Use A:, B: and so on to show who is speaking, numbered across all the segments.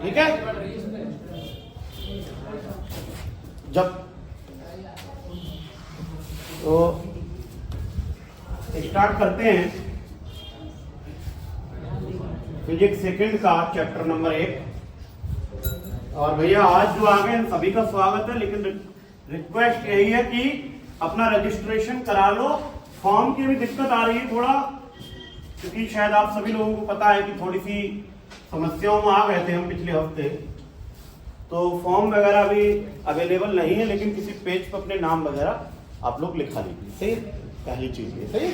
A: ठीक है। जब तो स्टार्ट करते हैं फिजिक्स सेकंड का चैप्टर नंबर 1। और भैया आज जो आ गए हैं सभी का स्वागत है, लेकिन रिक्वेस्ट यही है कि अपना रजिस्ट्रेशन करा लो। फॉर्म की भी दिक्कत आ रही है थोड़ा, क्योंकि शायद आप सभी लोगों को पता है कि थोड़ी सी समस्याओं में आ गए थे हम पिछले हफ्ते, तो फॉर्म वगैरह भी अवेलेबल नहीं है, लेकिन किसी पेज पर अपने नाम वगैरह आप लोग लिखा लीजिए। सही, पहली चीज ये सही।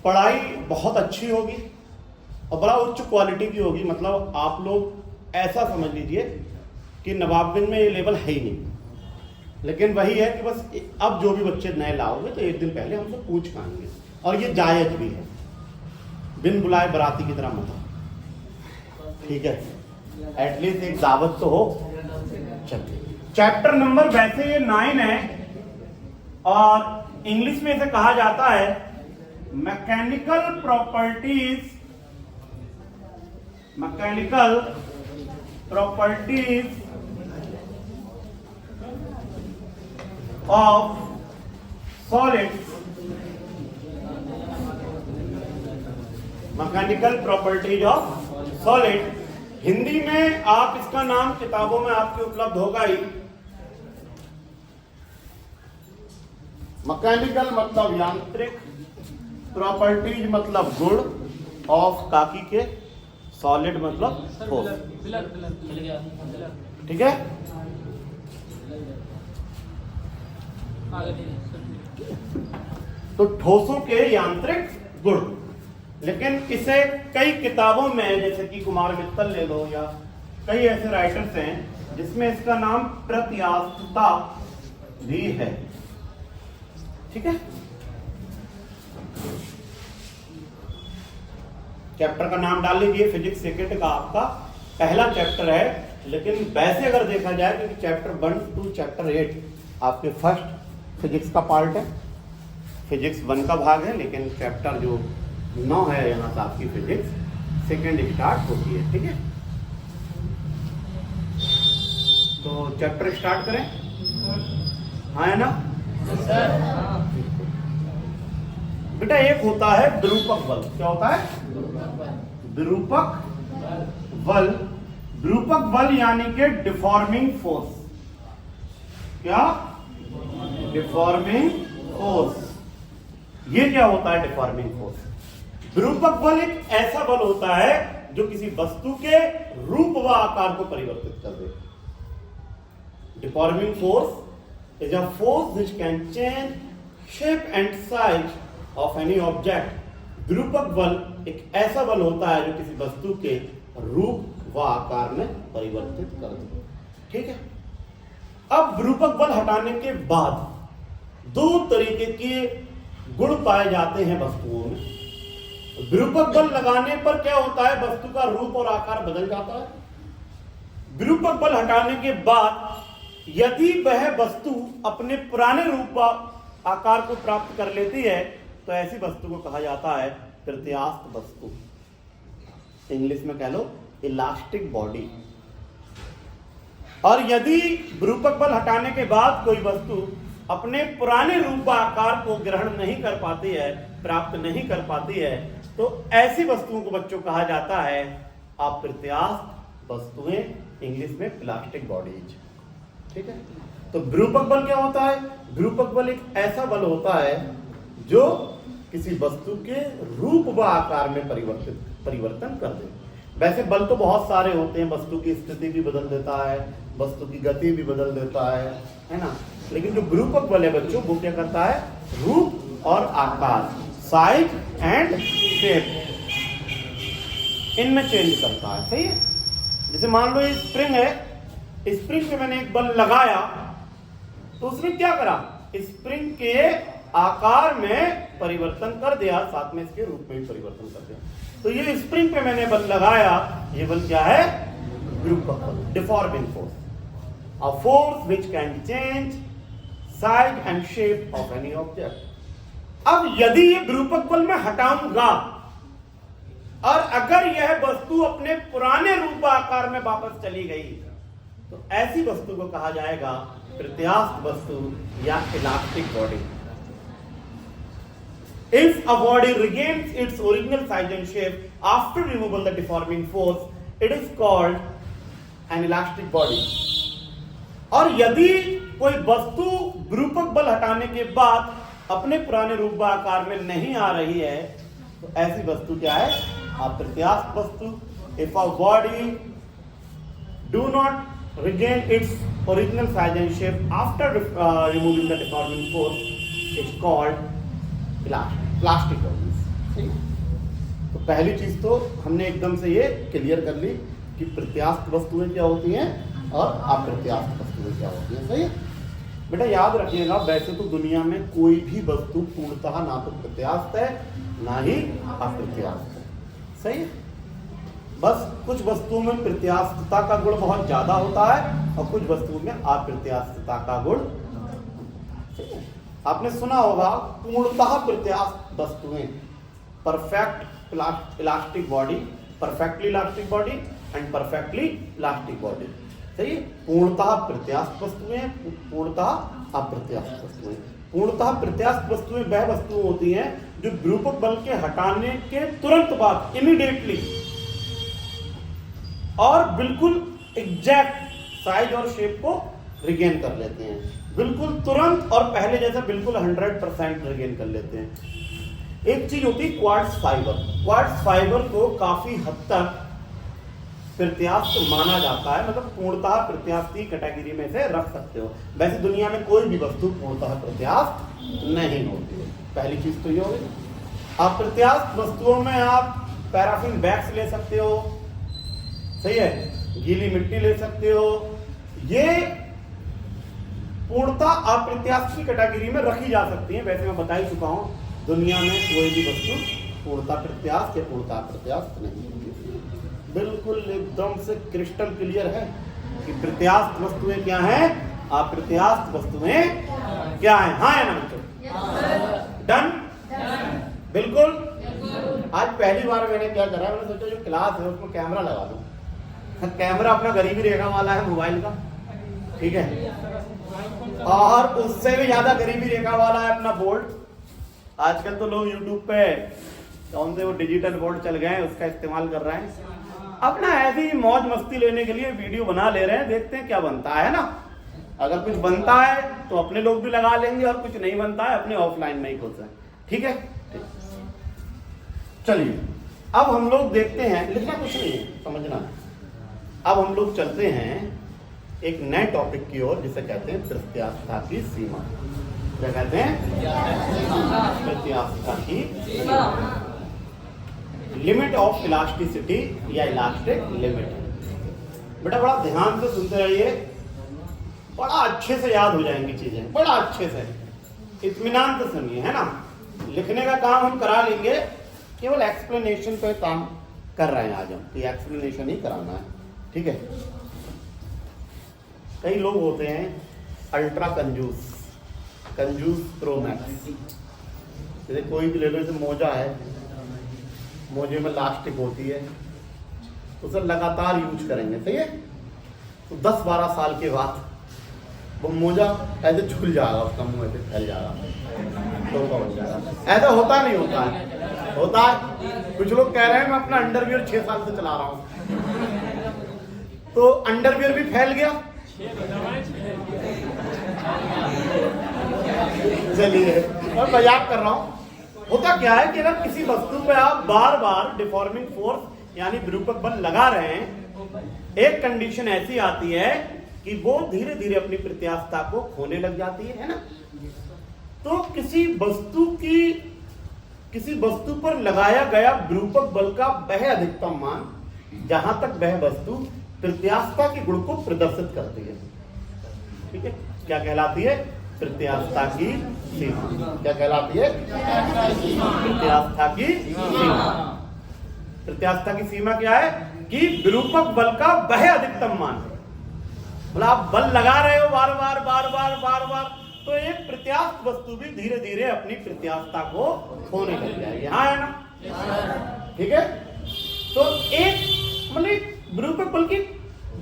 A: पढ़ाई बहुत अच्छी होगी और बड़ा उच्च क्वालिटी की होगी। मतलब आप लोग ऐसा समझ लीजिए कि नवाबगंज में ये लेवल है ही नहीं, लेकिन वही है कि बस अब जो भी बच्चे नए लाओगे तो एक दिन पहले हमसे पूछ पाएंगे, और ये जायज भी है। बिन बुलाए बराती की तरह मत, ठीक है, एटलीस्ट एक दावत तो हो। चलिए, चैप्टर नंबर वैसे ये 9 है और इंग्लिश में इसे कहा जाता है mechanical properties of solids. Mechanical properties of solid. Hindi में आप इसका नाम किताबों में आपके उपलब्ध होगा ही। मैकेनिकल मतलब यांत्रिक, प्रॉपर्टीज मतलब गुण, ऑफ काकी के, सॉलिड मतलब ठोस। ठीक है। तो ठोसों के यांत्रिक गुण, लेकिन इसे कई किताबों में जैसे कि कुमार मित्तल ले लो या कई ऐसे राइटर्स हैं जिसमें इसका नाम प्रत्यास्थता भी है। ठीक है। चैप्टर का नाम डाल लीजिए, फिजिक्स सेकंड का आपका पहला चैप्टर है। लेकिन वैसे अगर देखा जाए क्योंकि चैप्टर 1 to चैप्टर 8 आपके फर्स्ट फिजिक्स का पार्ट है, फिजिक्स 1 का भाग है, लेकिन चैप्टर जो 9 है यहाँ से आपकी फिजिक्स सेकंड स्टार्ट होती है। ठीक है। तो चैप्टर स्टार्ट करें। हाँ है ना बेटा। एक होता है विरूपक बल। क्या होता है? विरूपक बल। विरूपक बल यानी कि डिफॉर्मिंग फोर्स। क्या? Deforming force. ये क्या होता है डिफॉर्मिंग फोर्स? विरूपक बल एक ऐसा बल होता है जो किसी वस्तु के रूप व आकार को परिवर्तित कर दे। Deforming force is a force which can change shape and size of any object. विरूपक बल एक ऐसा बल होता है जो किसी वस्तु के रूप व आकार में परिवर्तित कर दे। ठीक है। अब विरूपक बल हटाने के बाद 2 तरीके के गुण पाए जाते हैं वस्तुओं में। विरूपक बल लगाने पर क्या होता है? वस्तु का रूप और आकार बदल जाता है। विरूपक बल हटाने के बाद यदि वह वस्तु अपने पुराने रूप व आकार को प्राप्त कर लेती है तो ऐसी वस्तु को कहा जाता है प्रत्यास्थ वस्तु। इंग्लिश में कह लो इलास्टिक बॉडी। और यदि विरूपक बल हटाने के बाद कोई वस्तु अपने पुराने रूप व आकार को ग्रहण नहीं कर पाती है, प्राप्त नहीं कर पाती है, तो ऐसी वस्तुओं को बच्चों कहा जाता है अप्रत्यास्थ वस्तुएं, इंग्लिश में प्लास्टिक बॉडीज। ठीक है। तो विरूपक बल क्या होता है? विरूपक बल एक ऐसा बल होता है जो किसी वस्तु के रूप व आकार में परिवर्तन कर दे। वैसे बल तो बहुत सारे होते हैं, वस्तु की स्थिति भी बदल देता है, वस्तु की गति भी बदल देता है ना। लेकिन जो विरूपक बल है बच्चों, वो क्या करता है? रूप और आकार, साइज एंड शेप, इनमें चेंज करता है। सही है। जैसे मान लो ये स्प्रिंग है, स्प्रिंग पे मैंने एक बल लगाया तो उसने क्या करा? स्प्रिंग के आकार में परिवर्तन कर दिया, साथ में इसके रूप में भी परिवर्तन कर दिया। तो ये स्प्रिंग पे मैंने बल लगाया, ये बल क्या है? विरूपक बल, deforming force, a force which can change size and shape of any object. अब यदि ये विरूपक बल मैं हटाऊंगा और अगर यह वस्तु अपने पुराने रूप आकार में वापस चली गई तो ऐसी वस्तु को कहा जाएगा प्रत्यास्थ वस्तु या elastic body. If a body regains its original size and shape after removal the deforming force, it is called an elastic body. और यदि कोई वस्तु विरूपक बल हटाने के बाद अपने पुराने रूप व आकार में नहीं आ रही है तो ऐसी वस्तु क्या है? अप्रत्यास्थ वस्तु। If a body do not regain its original size and shape after removing the deforming force, it's called plastic bodies. तो पहली चीज तो हमने एकदम से ये क्लियर कर ली कि प्रत्यास्थ वस्तुएं क्या होती हैं और अप्रत्यास्थ वस्तुएं क्या होती हैं। सही है बेटा, याद रखिएगा वैसे तो दुनिया में कोई भी वस्तु पूर्णतः ना तो प्रत्यास्थ है ना ही अप्रत्यास्थ है। सही है, बस कुछ वस्तुओं में प्रत्यास्थता का गुण बहुत ज्यादा होता है और कुछ वस्तुओं में अप्रत्यास्थता का गुण। आपने सुना होगा पूर्णतः प्रत्यास्थ वस्तुएं, perfect elastic body, perfectly elastic body and perfectly elastic body. सही है, पूर्णतः प्रत्यास्थ वस्तुएं, पूर्णतः अप्रत्यास्थ वस्तुएं। पूर्णतः प्रत्यास्थ वस्तुएं वह वस्तुएं होती हैं जो विरूपक बल के हटाने के तुरंत बाद इमीडिएटली और बिल्कुल एग्जैक्ट साइज और शेप को रिगेन कर लेते हैं, बिल्कुल तुरंत और पहले जैसा बिल्कुल 100% रिगेन कर लेते हैं। एक चीज होती है क्वार्ट्ज फाइबर। क्वार्ट्ज फाइबर को काफी हद तक प्रत्यास्थ माना जाता है, मतलब पूर्णतः प्रत्यास्थ की कैटेगरी में से रख सकते हो। वैसे दुनिया में कोई भी वस्तु पूर्णतः प्रत्यास्थ नहीं होती है। पहली चीज तो ये हो गई। अप्रत्यास्थ वस्तुओं में आप पैराफिन वैक्स ले सकते हो, सही है, गीली मिट्टी ले सकते हो, ये पूर्णतः अप्रत्यास्थ की कैटेगरी में रखी जा सकती है। वैसे मैं बता ही चुका हूं दुनिया में कोई भी वस्तु पूर्णतः प्रत्यास्थ या पूर्णतः अप्रत्यास्थ नहीं होती। बिल्कुल एकदम से क्रिस्टल क्लियर है कि प्रत्यास्थ वस्तुएं क्या हैं, अप्रत्यास्थ वस्तुएं क्या हैं। हाँ या ना बच्चों? डन? बिल्कुल। आज पहली बार मैंने क्या करा, मैंने सोचा जो क्लास है उसमें कैमरा लगा दूं। कैमरा अपना गरीबी रेखा वाला है मोबाइल का, ठीक है, और उससे भी ज्यादा गरीबी रेखा वाला है अपना बोर्ड। आजकल तो लोग यूट्यूब पे कौन से वो डिजिटल बोर्ड चल गए हैं उसका इस्तेमाल कर रहे हैं। अपना ऐसी मौज मस्ती लेने के लिए वीडियो बना ले रहे हैं, देखते हैं क्या बनता है ना। अगर कुछ बनता है तो अपने लोग भी लगा लेंगे और कुछ नहीं बनता है अपने ऑफलाइन में ही खुश है। ठीक है, चलिए अब हम लोग देखते हैं, लिखना कुछ नहीं है, समझना। अब हम लोग चलते हैं एक नए टॉपिक की ओर जिसे कहते हैं प्रत्यास्थता की सीमा। क्या कहते हैं? प्रत्यास्थता की सीमा, लिमिट ऑफ इलास्टिसिटी या इलास्टिक लिमिट। बेटा बड़ा ध्यान से सुनते रहिए, बड़ा अच्छे से याद हो जाएंगी चीजें, बड़ा अच्छे से इत्मीनान से सुनिए, है ना। लिखने का काम हम करा लेंगे, केवल एक्सप्लेनेशन पे काम कर रहे हैं आज हम, तो एक्सप्लेनेशन ही कराना है। ठीक है, कई लोग होते हैं अल्ट्रा कंजूस प्रो मैक्स। जैसे कोई भी ले लो, जैसे मोजा है, मोजे में लास्टिक होती है, उसे लगातार यूज करेंगे, सही है, तो 10-12 साल के बाद वो मोजा ऐसे झुल जाएगा, उसका मुंह ऐसे फैल जाएगा, तो बन जाएगा। ऐसा होता नहीं होता है? होता है। कुछ लोग कह रहे हैं मैं अपना अंडरवियर 6 साल से चला रहा हूं, तो अंडरवियर भी फैल गया। चलिए, और मजाक कर रहा हूं। होता क्या है कि अगर किसी वस्तु पे आप बार बार डिफॉर्मिंग फोर्स यानी विरूपक बल लगा रहे हैं, एक कंडीशन ऐसी आती है कि वो धीरे धीरे अपनी प्रत्यास्थता को खोने लग जाती है ना। तो किसी वस्तु पर लगाया गया विरूपक बल का वह अधिकतम मान जहां तक वह वस्तु प्रत्यास्थता के गुण को प्रदर्शित करती है, ठीक है, क्या कहलाती है? प्रत्यास्थता की सीमा। क्या कहलाती है? प्रत्यास्थता की सीमा। प्रत्यास्थता की सीमा क्या है? कि विरूपक बल का वह अधिकतम मान। मतलब आप बल लगा रहे हो बार बार, तो एक प्रत्यास्थ वस्तु भी धीरे धीरे अपनी प्रत्यास्थता को खोने लग जाएगी। हाँ है ना? ठीक है, तो एक मतलब विरूपक बल की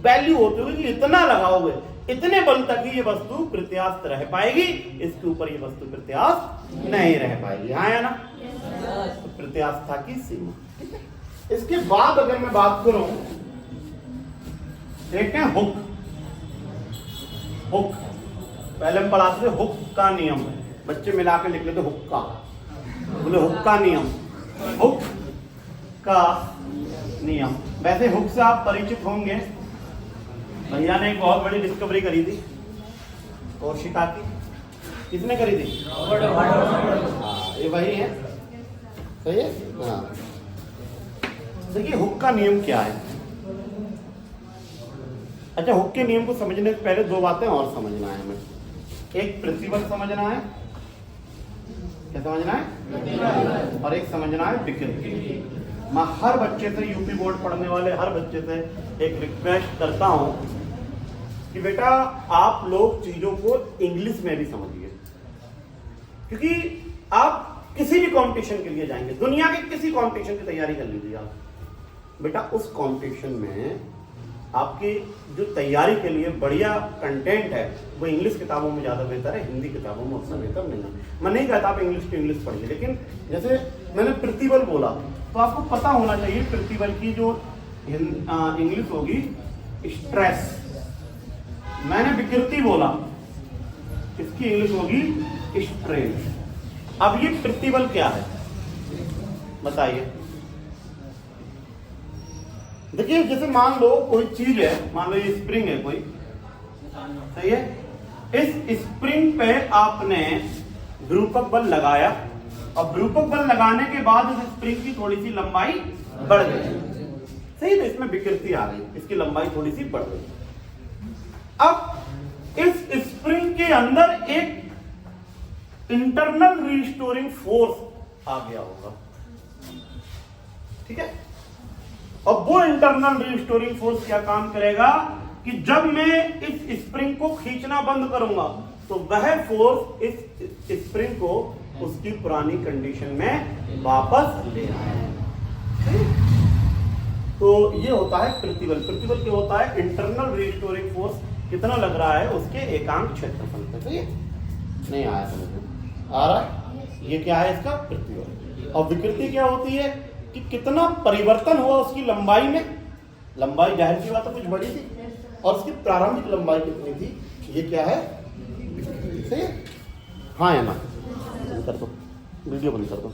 A: वैल्यू होती होगी कि इतना लगाओगे, इतने बल तक ही ये वस्तु प्रत्यास्थ रह पाएगी, इसके ऊपर ये वस्तु प्रत्यास्थ नहीं रह पाएगी। हाँ या ना? तो प्रत्यास्थता की सीमा। ठीक है। इसके बाद अगर मैं बात करूं, एक है हुक। हुक पहले हम पढ़ाते थे हुक का नियम, बच्चे मिला के लिख लेते हुक्का, बोले हुक का नियम, हुक का नियम। वैसे हुक से आप परिचित होंगे, भैया ने एक बहुत बड़ी डिस्कवरी करी थी कोशिका की। किसने करी थी? हाँ, ये वही है, सही है। हाँ, देखिए हुक का नियम क्या है। अच्छा, हुक के नियम को समझने से पहले दो बातें और समझना है हमें। एक प्रतिबल समझना है, क्या समझना है, और एक समझना है विकृति। मैं हर बच्चे से, यूपी बोर्ड पढ़ने वाले हर बच्चे से एक रिक्वेस्ट करता हूं कि बेटा आप लोग चीजों को इंग्लिश में भी समझिए, क्योंकि आप किसी भी कंपटीशन के लिए जाएंगे, दुनिया के किसी कंपटीशन की तैयारी कर लीजिए आप, बेटा उस कंपटीशन में आपकी जो तैयारी के लिए बढ़िया कंटेंट है वो इंग्लिश किताबों में ज्यादा बेहतर है, हिंदी किताबों में उतना बेहतर नहीं है। मैं नहीं कहता आप इंग्लिश टू इंग्लिश पढ़िए, लेकिन जैसे मैंने प्रतिबल बोला तो आपको पता होना चाहिए प्रतिबल की जो इंग्लिश होगी स्ट्रेस। मैंने विकृति बोला, इसकी इंग्लिश होगी स्ट्रेन। अब ये प्रतिबल क्या है बताइए। देखिए जैसे मान लो कोई चीज है, मान लो ये स्प्रिंग है कोई, सही है। इस स्प्रिंग पे आपने विरूपक बल लगाया, और विरूपक बल लगाने के बाद इस स्प्रिंग की थोड़ी सी लंबाई बढ़ गई, सही है। इसमें विकृति आ गई, इसकी लंबाई थोड़ी सी बढ़ गई। अब इस स्प्रिंग के अंदर एक इंटरनल रिस्टोरिंग फोर्स आ गया होगा, ठीक है। और वो इंटरनल रिस्टोरिंग फोर्स क्या काम करेगा कि जब मैं इस स्प्रिंग को खींचना बंद करूंगा तो वह फोर्स इस स्प्रिंग को उसकी पुरानी कंडीशन में वापस ले आए। तो ये होता है प्रतिबल। प्रतिबल क्या होता है? इंटरनल रिस्टोरिंग फोर्स कितना लग रहा है उसके एकांक क्षेत्रफल पे। सही है, नहीं आया समझ में आ रहा है? ये क्या है इसका प्रतिबल। और विकृति क्या होती है कि कितना परिवर्तन हुआ उसकी लंबाई में। लंबाई जाहिर सी बात है कुछ बड़ी थी, और उसकी प्रारंभिक लंबाई कितनी थी, ये क्या है सही है। हाँ या ना? बंद कर दो, वीडियो बंद कर दो।